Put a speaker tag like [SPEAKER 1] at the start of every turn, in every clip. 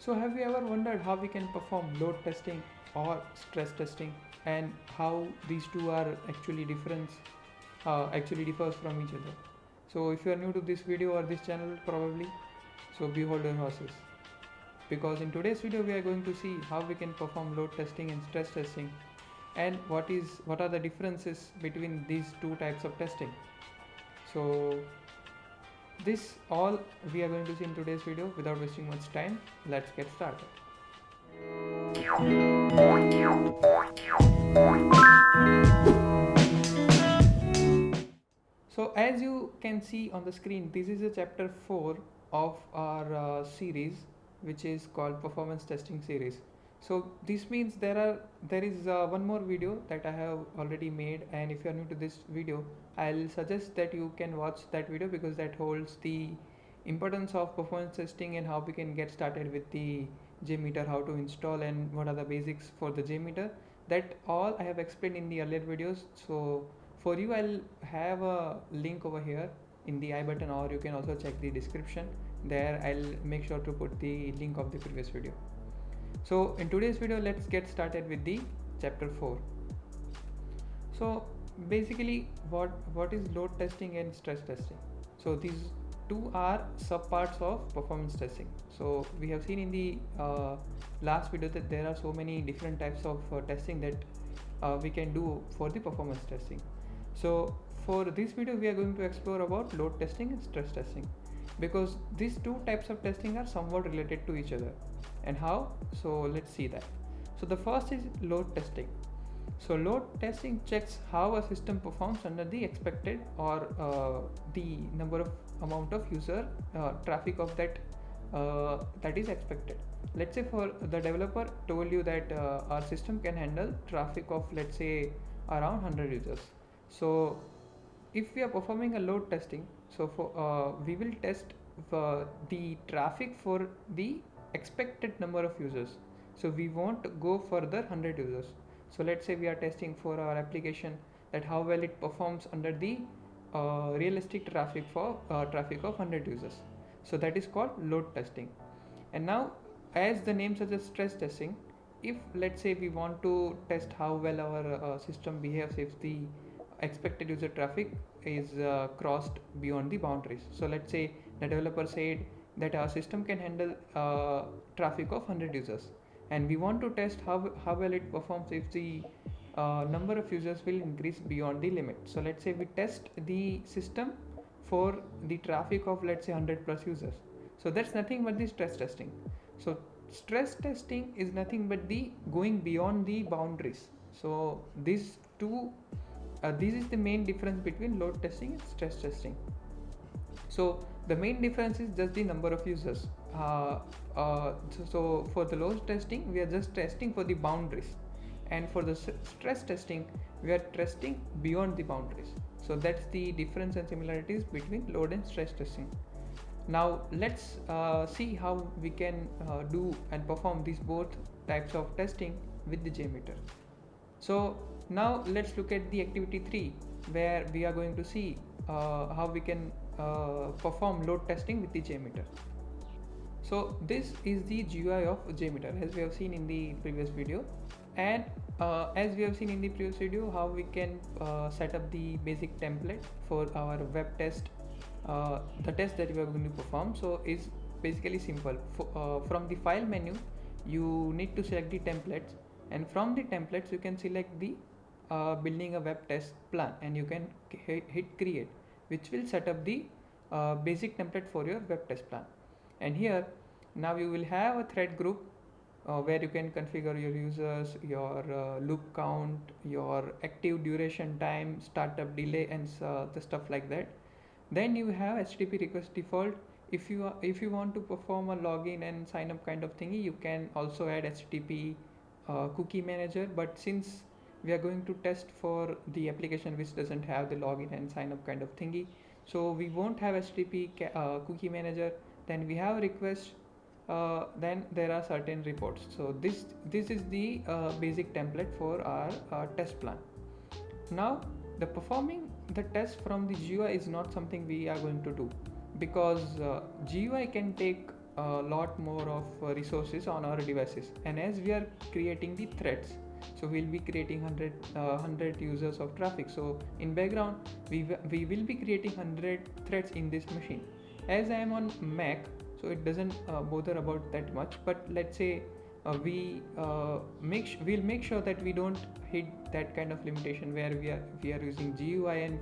[SPEAKER 1] So have you ever wondered how we can perform load testing or stress testing, and how these two are actually differs from each other? So if you are new to this video or this channel probably, so behold your horses, because in today's video we are going to see how we can perform load testing and stress testing, and what are the differences between these two types of testing. So this all we are going to see in today's video. Without wasting much time, let's get started. So as you can see on the screen, this is a chapter 4 of our series, which is called performance testing series. So this means there is one more video that I have already made, and if you are new to this video, I'll suggest that you can watch that video, because that holds the importance of performance testing and how we can get started with the JMeter, how to install and what are the basics for the JMeter. That all I have explained in the earlier videos. So for you, I'll have a link over here in the I button, or you can also check the description. There I'll make sure to put the link of the previous video. So in today's video, let's get started with the chapter 4. So basically what is load testing and stress testing? So these two are subparts of performance testing. So we have seen in the last video that there are so many different types of testing that we can do for the performance testing. So for this video we are going to explore about load testing and stress testing, because these two types of testing are somewhat related to each other. And how? So let's see that. So the first is load testing. So load testing checks how a system performs under the expected or the amount of user traffic of that is expected. Let's say for the developer told you that our system can handle traffic of, let's say, around 100 users. So if we are performing a load testing, so for we will test the traffic for the expected number of users. So we won't go further 100 users. So let's say we are testing for our application that how well it performs under the realistic traffic of 100 users. So that is called load testing. And now, as the name suggests, stress testing, if let's say we want to test how well our system behaves if the expected user traffic is crossed beyond the boundaries. So let's say the developer said that our system can handle traffic of 100 users, and we want to test how well it performs if the number of users will increase beyond the limit. So let's say we test the system for the traffic of, let's say, 100 plus users. So that's nothing but the stress testing. So stress testing is nothing but the going beyond the boundaries. So these two this is the main difference between load testing and stress testing. So the main difference is just the number of users. So for the load testing, we are just testing for the boundaries, and for the stress testing, we are testing beyond the boundaries. So that's the difference and similarities between load and stress testing. Now let's see how we can do and perform these both types of testing with the JMeter. So now let's look at the activity 3, where we are going to see how we can perform load testing with the JMeter. So this is the GUI of JMeter, as we have seen in the previous video, and as we have seen in the previous video how we can set up the basic template for our web test, the test that we are going to perform. So it's basically simple. From the file menu, you need to select the templates, and from the templates you can select the building a web test plan, and you can hit create, which will set up the basic template for your web test plan. And here now you will have a thread group where you can configure your users, your loop count, your active duration time, startup delay, and the stuff like that. Then you have HTTP request default. If you want to perform a login and sign up kind of thingy, you can also add HTTP cookie manager. But since we are going to test for the application which doesn't have the login and sign up kind of thingy, so we won't have HTTP cookie manager. Then we have request, then there are certain reports. So this is the basic template for our test plan. Now the performing the test from the GUI is not something we are going to do, because GUI can take a lot more of resources on our devices, and as we are creating the threads, so we'll be creating 100 users of traffic. So in background we will be creating 100 threads in this machine. As I am on Mac, so it doesn't bother about that much, but let's say we'll make sure that we don't hit that kind of limitation where we are using GUI, and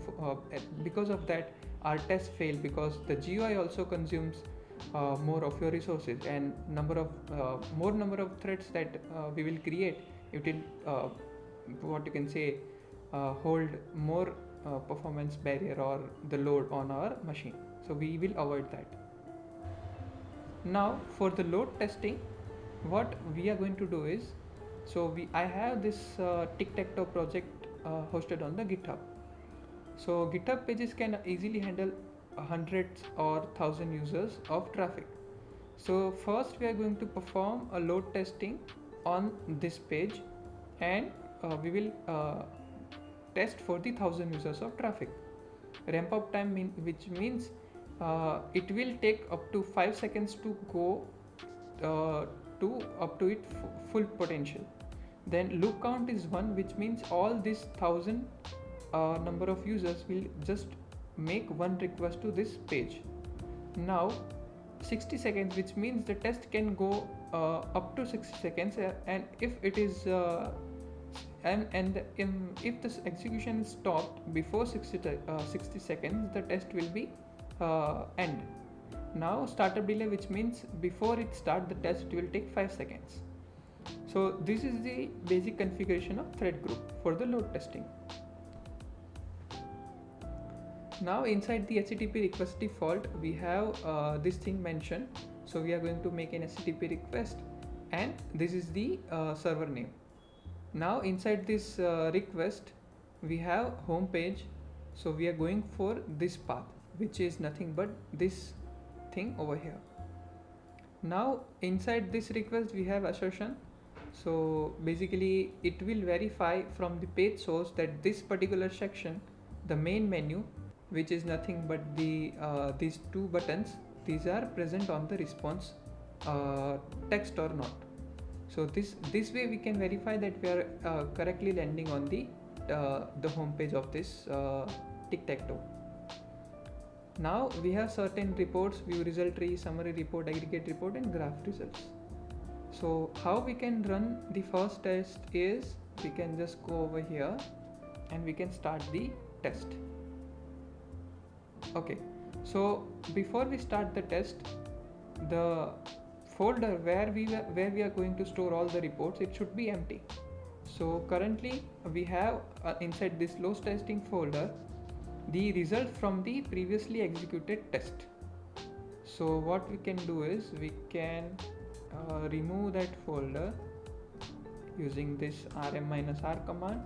[SPEAKER 1] because of that our tests fail, because the GUI also consumes more of your resources, and more number of threads that we will create, it will what you can say hold more performance barrier or the load on our machine. So we will avoid that. Now for the load testing, what we are going to do is, so I have this tic-tac-toe project hosted on the GitHub. So GitHub pages can easily handle hundreds or thousand users of traffic. So first we are going to perform a load testing on this page, and we will test for the 1000 users of traffic. Ramp up time which means it will take up to 5 seconds to go to up to its full potential. Then loop count is 1, which means all this 1000 number of users will just make one request to this page. Now 60 seconds, which means the test can go up to 60 seconds, and if it is if this execution is stopped before 60 seconds, the test will be end. Now startup delay, which means before it starts the test, it will take 5 seconds. So this is the basic configuration of thread group for the load testing. Now inside the HTTP request default, we have this thing mentioned. So we are going to make an HTTP request, and this is the server name. Now inside this request we have home page, so we are going for this path, which is nothing but this thing over here. Now inside this request we have assertion, so basically it will verify from the page source that this particular section, the main menu, which is nothing but the these two buttons, these are present on the response text or not. So this way we can verify that we are correctly landing on the home page of this tic-tac-toe. Now we have certain reports: view result tree, summary report, aggregate report, and graph results. So how we can run the first test is, we can just go over here and we can start the test. Okay, so before we start the test, the folder where we are going to store all the reports, it should be empty. So currently we have inside this load testing folder the result from the previously executed test. So what we can do is we can remove that folder using this rm-r command,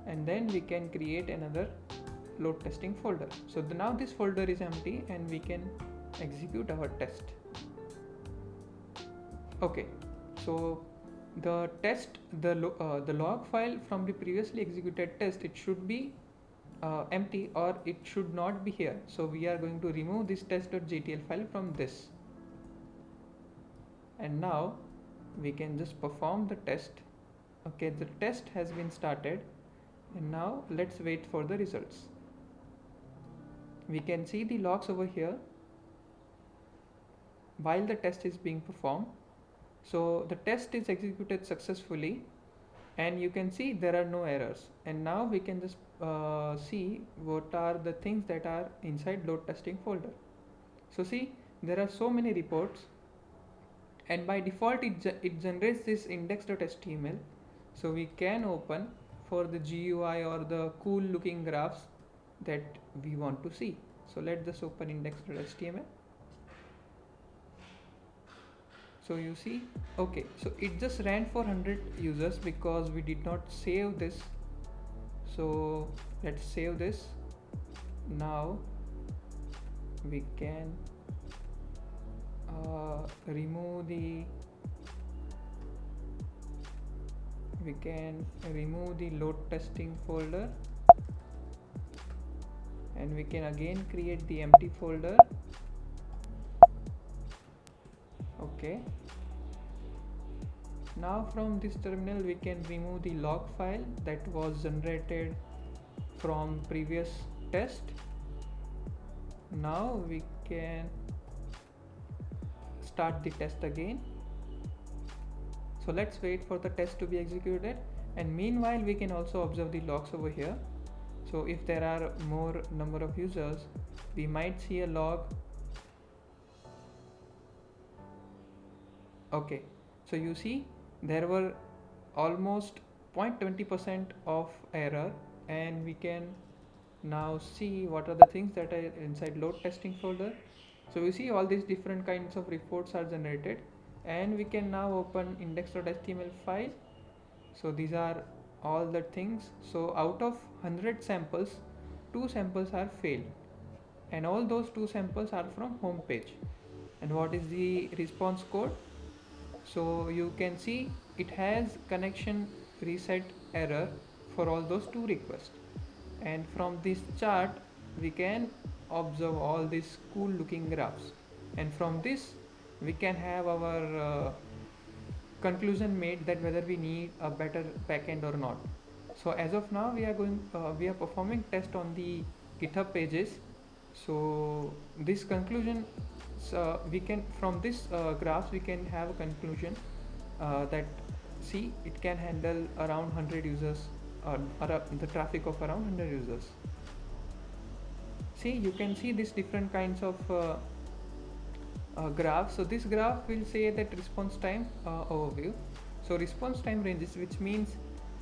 [SPEAKER 1] and then we can create another load testing folder. So now this folder is empty and we can execute our test. Okay, so the test, the log file from the previously executed test, it should be empty, or it should not be here. So we are going to remove this test.jtl file from this, and now we can just perform the test. Okay, the test has been started, and now let's wait for the results. We can see the logs over here while the test is being performed. So the test is executed successfully, and you can see there are no errors. And now we can just see what are the things that are inside load testing folder. So see, there are so many reports, and by default it generates this index.html. So we can open for the GUI or the cool looking graphs that we want to see. So let's just open index.html. So you see, okay, so it just ran for 100 users because we did not save this. So let's save this. Now we can remove the load testing folder, and we can again create the empty folder, Okay. Now from this terminal we can remove the log file that was generated from previous test. Now we can start the test again. So let's wait for the test to be executed, and meanwhile we can also observe the logs over here. So if there are more number of users, we might see a log. Okay, so you see there were almost 0.20% of error, and we can now see what are the things that are inside load testing folder. So we see all these different kinds of reports are generated, and we can now open index.html file. So these are all the things. So out of 100 samples, 2 samples are failed, and all those 2 samples are from home page. And what is the response code? So you can see it has connection reset error for all those 2 requests, and from this chart we can observe all these cool looking graphs, and from this we can have our conclusion made that whether we need a better backend or not. So as of now we are performing test on the GitHub pages. So this conclusion, we can from this graphs we can have a conclusion that see it can handle around 100 users, or the traffic of around 100 users. See, you can see these different kinds of graphs. So this graph will say that response time overview. So response time ranges, which means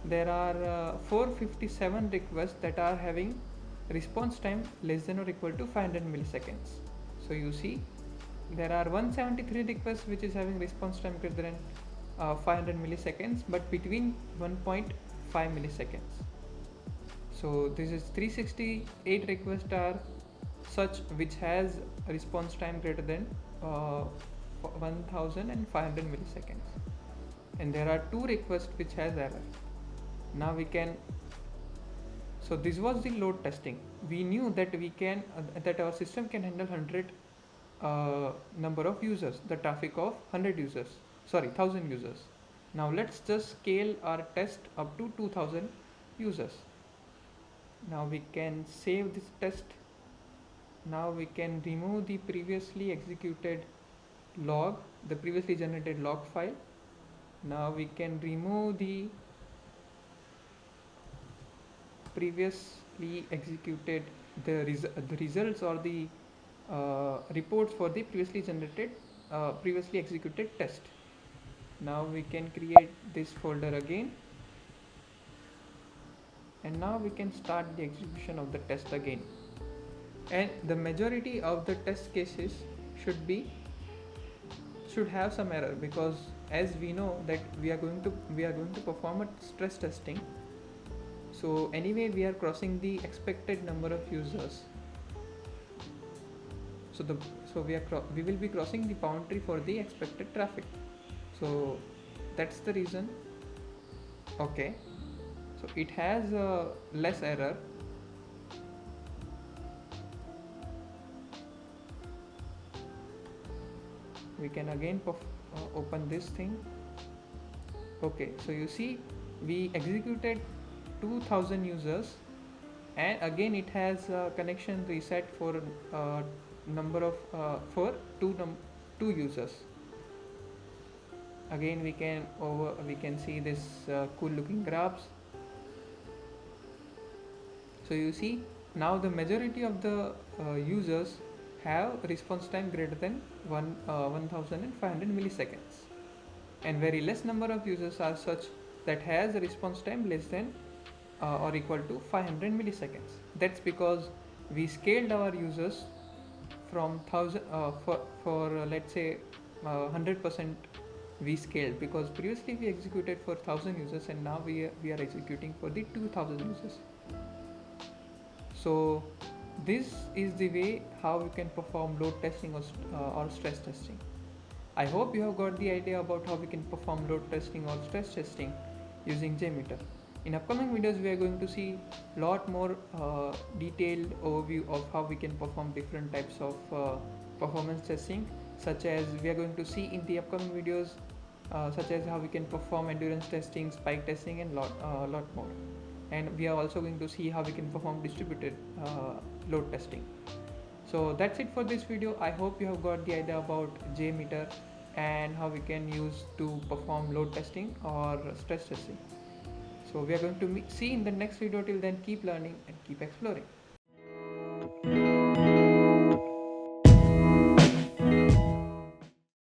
[SPEAKER 1] there are 457 requests that are having response time less than or equal to 500 milliseconds. So you see there are 173 requests which is having response time greater than 500 milliseconds, but between 1.5 milliseconds. So this is 368 requests are such which has a response time greater than 1500 milliseconds, and there are 2 requests which has error. Now we can, so this was the load testing. We knew that we can that our system can handle 100 number of users, the traffic of 100 users, sorry 1000 users. Now let's just scale our test up to 2000 users. Now we can save this test. Now we can remove the previously executed log, the previously generated log file. Now we can remove the previously executed the results or the reports for the previously generated previously executed test. Now we can create this folder again, and now we can start the execution of the test again. And the majority of the test cases should have some error, because as we know that we are going to perform a stress testing. So anyway we are crossing the expected number of users. So we will be crossing the boundary for the expected traffic. So that's the reason. Okay, so it has less error. We can again open this thing. Okay, so you see we executed 2000 users, and again it has connection reset for number of for two users. Again we can see this cool looking graphs. So you see now the majority of the users have response time greater than 1500 milliseconds, and very less number of users are such that has a response time less than or equal to 500 milliseconds. That's because we scaled our users from 1000 for let's say 100% we scaled, because previously we executed for 1000 users and now we are executing for the 2000 users. So this is the way how you can perform load testing or stress testing. I hope you have got the idea about how we can perform load testing or stress testing using JMeter. In upcoming videos we are going to see lot more detailed overview of how we can perform different types of performance testing, such as we are going to see in the upcoming videos, such as how we can perform endurance testing, spike testing, and lot more. And we are also going to see how we can perform distributed load testing. So that's it for this video. I hope you have got the idea about JMeter and how we can use to perform load testing or stress testing. So we are going to see in the next video. Till then, keep learning and keep exploring.